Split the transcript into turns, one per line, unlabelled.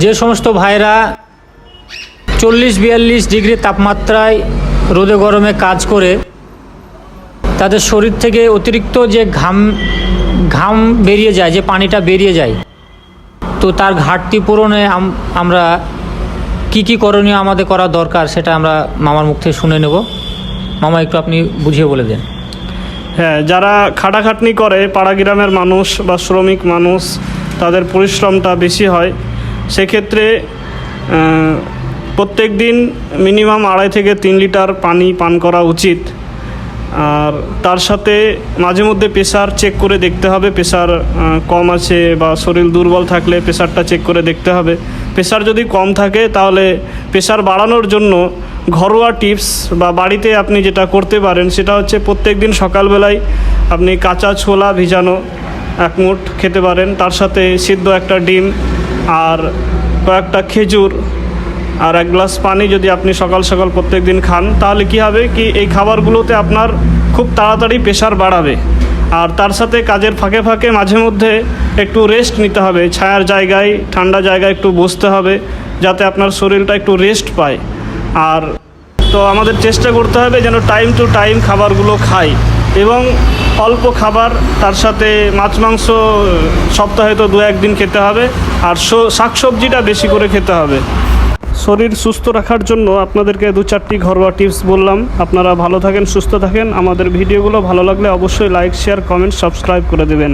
যে সমস্ত ভাইরা 40-42 ডিগ্রি তাপমাত্রায় রোদে গরমে কাজ করে তাদের শরীর থেকে অতিরিক্ত যে ঘাম বেরিয়ে যায়, যে পানিটা বেরিয়ে যায়, তো তার ঘাটতি পূরণে আমরা কি করণীয় আমাদের করা দরকার সেটা আমরা মামার মুখ থেকে শুনে নেব। মামা, একটু আপনি বুঝিয়ে বলে দেন।
হ্যাঁ, যারা খাটাখাটনি করে, পাড়া গ্রামের মানুষ বা শ্রমিক মানুষ, তাদের পরিশ্রমটা বেশি হয়। সেক্ষেত্রে প্রত্যেক দিন মিনিমাম 2.5 থেকে 3 লিটার পানি পান করা উচিত। আর তার সাথে মাঝে মধ্যে প্রেশার চেক করে দেখতে হবে। প্রেশার কম আছে বা শরীর দুর্বল থাকলে প্রেশারটা চেক করে দেখতে হবে। প্রেশার যদি কম থাকে তাহলে প্রেশার বাড়ানোর জন্য ঘরোয়া টিপস বা বাড়িতে আপনি যেটা করতে পারেন সেটা হচ্ছে প্রত্যেক দিন সকালবেলায় আপনি কাঁচা ছোলা ভিজানো 1 মুঠ খেতে পারেন। তার সাথে সিদ্ধ একটা ডিম আর কয়েকটা খেজুর আর 1 গ্লাস পানি যদি আপনি সকাল সকাল প্রত্যেক দিন খান, তাহলে কি হবে কি এই খাবারগুলোতে আপনার খুব তাড়াতাড়ি প্রেশার বাড়াবে। আর তার সাথে কাজের ফাঁকে ফাঁকে মাঝে মধ্যে একটু রেস্ট নিতে হবে। ছায়ার জায়গায়, ঠান্ডা জায়গায় একটু বসতে হবে যাতে আপনার শরীরটা একটু রেস্ট পায়। আর তো আমাদের চেষ্টা করতে হবে যেন টাইম টু টাইম খাবারগুলো খাই এবং অল্প খাবার, তার সাথে মাছ মাংস সপ্তাহে তো 2-1 দিন খেতে হবে। আর শাকসবজিটা বেশি করে খেতে হবে। শরীর সুস্থ রাখার জন্য আপনাদেরকে 2-4টি ঘরোয়া টিপস বললাম। আপনারা ভালো থাকেন, সুস্থ থাকেন। আমাদের ভিডিওগুলো ভালো লাগলে অবশ্যই লাইক, শেয়ার, কমেন্ট, সাবস্ক্রাইব করে দেবেন।